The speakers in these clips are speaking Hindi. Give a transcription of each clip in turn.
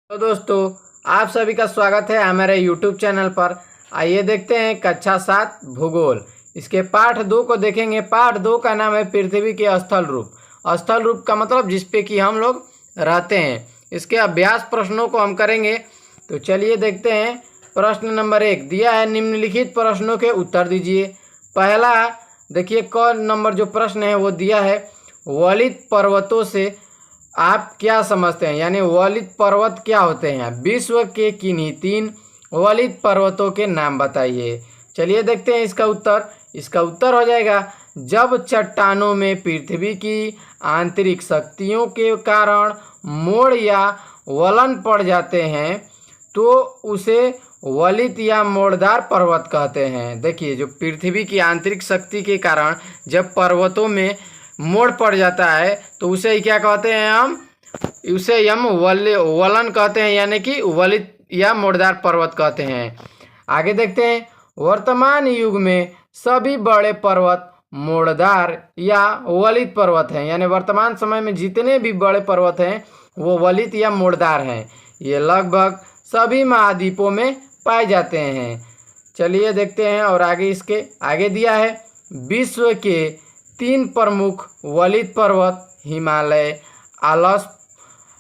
तो दोस्तों, आप सभी का स्वागत है हमारे YouTube चैनल पर। आइए देखते हैं कक्षा 7 भूगोल। इसके पाठ 2 को देखेंगे। पाठ 2 का नाम है पृथ्वी के स्थल रूप। स्थल रूप का मतलब जिस पे कि हम लोग रहते हैं। इसके अभ्यास प्रश्नों को हम करेंगे। तो चलिए देखते हैं। प्रश्न नंबर 1 दिया है, निम्नलिखित प्रश्नों के उत्तर दीजिए। पहला देखिए, क नंबर जो प्रश्न है वो दिया है, वलित पर्वतों से आप क्या समझते हैं, यानी वलित पर्वत क्या होते हैं। विश्व के किन्हीं 3 वलित पर्वतों के नाम बताइए। चलिए देखते हैं इसका उत्तर। इसका उत्तर हो जाएगा, जब चट्टानों में पृथ्वी की आंतरिक शक्तियों के कारण मोड़ या वलन पड़ जाते हैं तो उसे वलित या मोड़दार पर्वत कहते हैं। देखिए, जो पृथ्वी की आंतरिक शक्ति के कारण जब पर्वतों में मोड़ पड़ जाता है तो उसे क्या कहते हैं, हम वलन कहते हैं, यानी कि वलित या मोड़दार पर्वत कहते हैं। आगे देखते हैं। वर्तमान युग में सभी बड़े पर्वत मोड़दार या वलित पर्वत हैं, यानी वर्तमान समय में जितने भी बड़े पर्वत हैं वो वलित या मोड़दार हैं। ये लगभग सभी महाद्वीपों में पाए जाते हैं। चलिए देखते हैं। और आगे इसके आगे दिया है, विश्व के 3 प्रमुख वलित पर्वत हिमालय, आल्प्स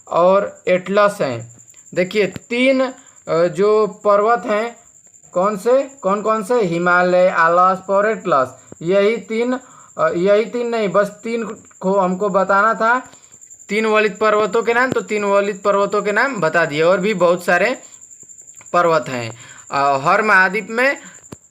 और एटलस हैं। देखिए, 3 जो पर्वत हैं, कौन कौन से, हिमालय, आल्प्स और एटलस। यही तीन नहीं, बस 3 को हमको बताना था। 3 वलित पर्वतों के नाम, तो 3 वलित पर्वतों के नाम बता दिए। और भी बहुत सारे पर्वत हैं। हर महाद्वीप में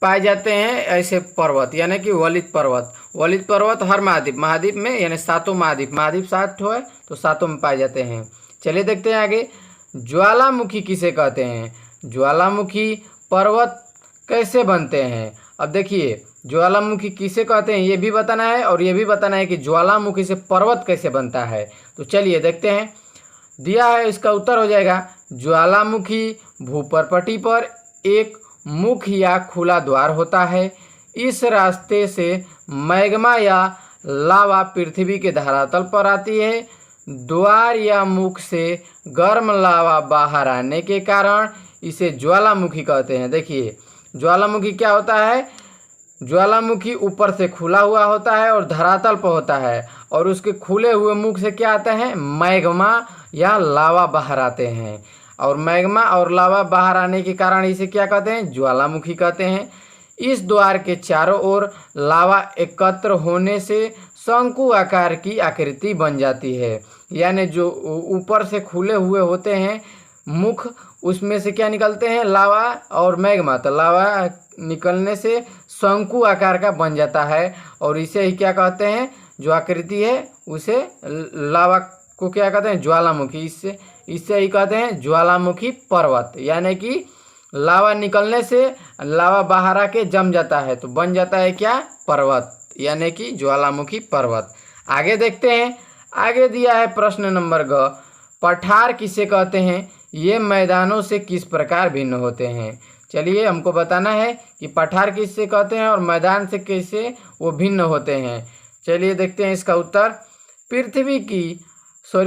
पाए जाते हैं ऐसे पर्वत, यानी कि वलित पर्वत हर महाद्वीप में, यानी 7 महाद्वीप 7 है तो 7 में पाए जाते हैं। चलिए देखते हैं आगे। ज्वालामुखी किसे कहते हैं, ज्वालामुखी पर्वत कैसे बनते हैं। अब देखिए, ज्वालामुखी किसे कहते हैं ये भी बताना है, और ये भी बताना है कि ज्वालामुखी से पर्वत कैसे बनता है। तो चलिए देखते हैं। दिया है, इसका उत्तर हो जाएगा, ज्वालामुखी भूपर्पटी पर एक मुख्य या खुला द्वार होता है। इस रास्ते से मैग्मा या लावा पृथ्वी के धरातल पर आती है। द्वार या मुख से गर्म लावा बाहर आने के कारण इसे ज्वालामुखी कहते हैं। देखिए, ज्वालामुखी क्या होता है, ज्वालामुखी ऊपर से खुला हुआ होता है और धरातल पर होता है, और उसके खुले हुए मुख से क्या आता है, मैग्मा या लावा बाहर आते हैं। और मैग्मा और लावा बाहर आने के कारण इसे क्या कहते हैं, ज्वालामुखी कहते हैं। इस द्वार के चारों ओर लावा एकत्र होने से शंकु आकार की आकृति बन जाती है, यानी जो ऊपर से खुले हुए होते हैं मुख, उसमें से क्या निकलते हैं, लावा और मैग्मा। तो लावा निकलने से शंकु आकार का बन जाता है, और इसे ही क्या कहते हैं, जो आकृति है उसे लावा को क्या कहते हैं, ज्वालामुखी। इससे ही कहते हैं ज्वालामुखी पर्वत, यानी कि लावा निकलने से लावा बाहर आके जम जाता है तो बन जाता है क्या, पर्वत, यानी कि ज्वालामुखी पर्वत। आगे देखते हैं। आगे दिया है प्रश्न नंबर ग, पठार किसे कहते हैं, ये मैदानों से किस प्रकार भिन्न होते हैं। चलिए, हमको बताना है कि पठार किससे कहते हैं और मैदान से कैसे वो भिन्न होते हैं। चलिए देखते हैं इसका उत्तर।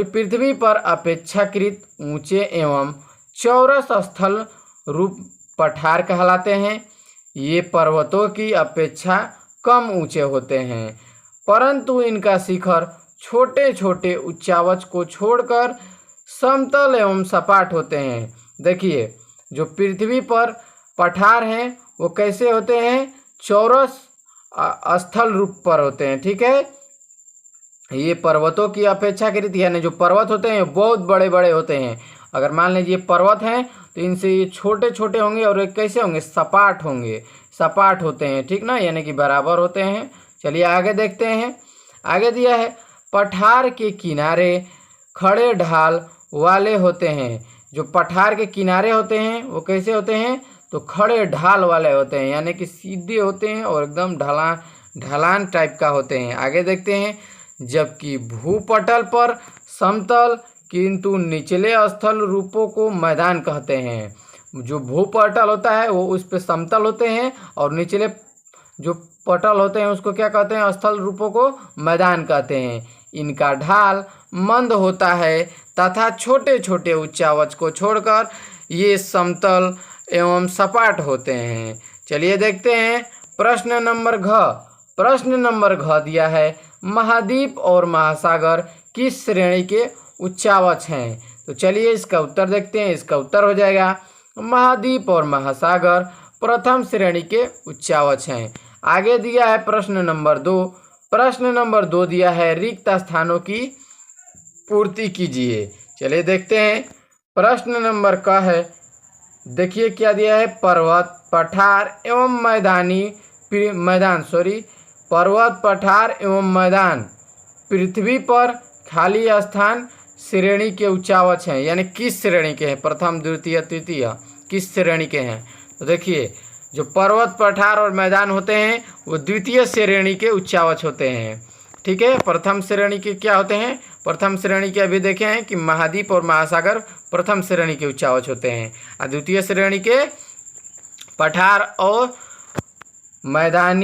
पृथ्वी पर अपेक्षाकृत ऊंचे एवं चौरस स्थल रूप पठार कहलाते हैं। ये पर्वतों की अपेक्षा कम ऊंचे होते हैं, परंतु इनका शिखर छोटे छोटे उच्चावच को छोड़कर समतल एवं सपाट होते हैं। देखिए, जो पृथ्वी पर पठार हैं वो कैसे होते हैं, चौरस स्थल रूप पर होते हैं। ठीक है, ये पर्वतों की अपेक्षाकृत, यानी जो पर्वत होते हैं बहुत बड़े बड़े होते हैं। अगर मान लीजिए पर्वत हैं तो इनसे ये छोटे छोटे होंगे, और ये कैसे होंगे, सपाट होते हैं। ठीक ना, यानी कि बराबर होते हैं। चलिए आगे देखते हैं। आगे दिया है, पठार के किनारे खड़े ढाल वाले होते हैं। जो पठार के किनारे होते हैं वो कैसे होते हैं, तो खड़े ढाल वाले होते हैं, यानी कि सीधे होते हैं और एकदम ढलान टाइप का होते हैं। आगे देखते हैं। जबकि भूपटल पर समतल किंतु निचले स्थल रूपों को मैदान कहते हैं। जो भूपटल होता है वो उस पर समतल होते हैं, और निचले जो पटल होते हैं उसको क्या कहते हैं, स्थल रूपों को मैदान कहते हैं। इनका ढाल मंद होता है तथा छोटे छोटे उच्चावच को छोड़कर ये समतल एवं सपाट होते हैं। चलिए देखते हैं प्रश्न नंबर घ। प्रश्न नंबर घ दिया है, महाद्वीप और महासागर किस श्रेणी के उच्चावच हैं? तो चलिए इसका उत्तर देखते हैं। इसका उत्तर हो जाएगा महाद्वीप और महासागर प्रथम श्रेणी के उच्चावच हैं। आगे दिया है प्रश्न नंबर 2। प्रश्न नंबर 2 दिया है, रिक्त स्थानों की पूर्ति कीजिए। चलिए देखते हैं प्रश्न नंबर क है। देखिए क्या दिया है, पर्वत पठार एवं पर्वत पठार एवं मैदान पृथ्वी पर खाली स्थान श्रेणी के उच्चावच हैं, यानी किस श्रेणी के हैं? प्रथम द्वितीय तृतीय किस श्रेणी के हैं? तो देखिए जो पर्वत पठार और मैदान होते हैं वो द्वितीय श्रेणी के उच्चावच होते हैं। ठीक है, प्रथम श्रेणी के क्या होते हैं? प्रथम श्रेणी के अभी देखे हैं कि महाद्वीप और महासागर प्रथम श्रेणी के उच्चावच होते हैं, और द्वितीय श्रेणी के पठार और मैदान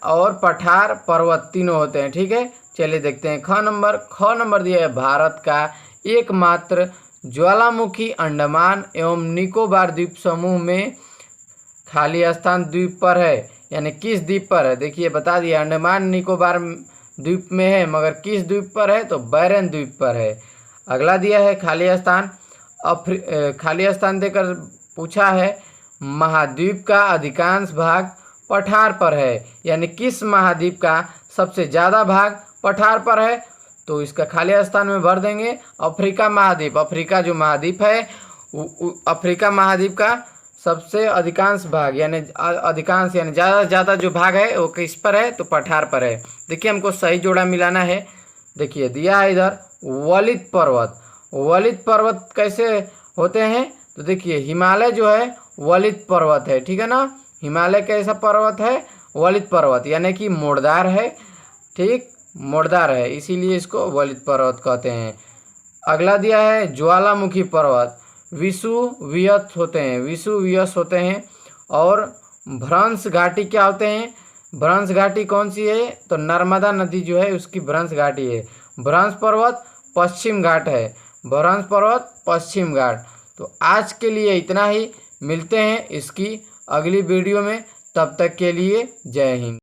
और पठार पर्वत तीनों होते हैं। ठीक है, चलिए देखते हैं ख नंबर दिया है, भारत का एकमात्र ज्वालामुखी अंडमान एवं निकोबार द्वीप समूह में खाली स्थान द्वीप पर है, यानी किस द्वीप पर है? देखिए बता दिया, अंडमान निकोबार द्वीप में है, मगर किस द्वीप पर है? तो बैरन द्वीप पर है। अगला दिया है खाली स्थान, खाली स्थान देकर पूछा है, महाद्वीप का अधिकांश भाग पठार पर है, यानी किस महाद्वीप का सबसे ज़्यादा भाग पठार पर है? तो इसका खाली स्थान में भर देंगे अफ्रीका महाद्वीप। अफ्रीका जो महाद्वीप है, अफ्रीका महाद्वीप का सबसे अधिकांश भाग यानी ज़्यादा से ज़्यादा जो भाग है वो किस पर है? तो पठार पर है। देखिए हमको सही जोड़ा मिलाना है। देखिए दिया है इधर वलित पर्वत। वलित पर्वत कैसे होते हैं? तो देखिए हिमालय जो है वलित पर्वत है, ठीक है ना। हिमालय कैसा पर्वत है? वलित पर्वत, यानी कि मोड़दार है। ठीक, मोड़दार है, इसीलिए इसको वलित पर्वत कहते हैं। अगला दिया है ज्वालामुखी पर्वत विषुवयस होते हैं। और भ्रंश घाटी क्या होते हैं? भ्रंश घाटी कौन सी है? तो नर्मदा नदी जो है उसकी भ्रंश घाटी है। भ्रंश पर्वत पश्चिम घाट है, भ्रंश पर्वत पश्चिम घाट। तो आज के लिए इतना ही, मिलते हैं इसकी अगली वीडियो में, तब तक के लिए जय हिंद।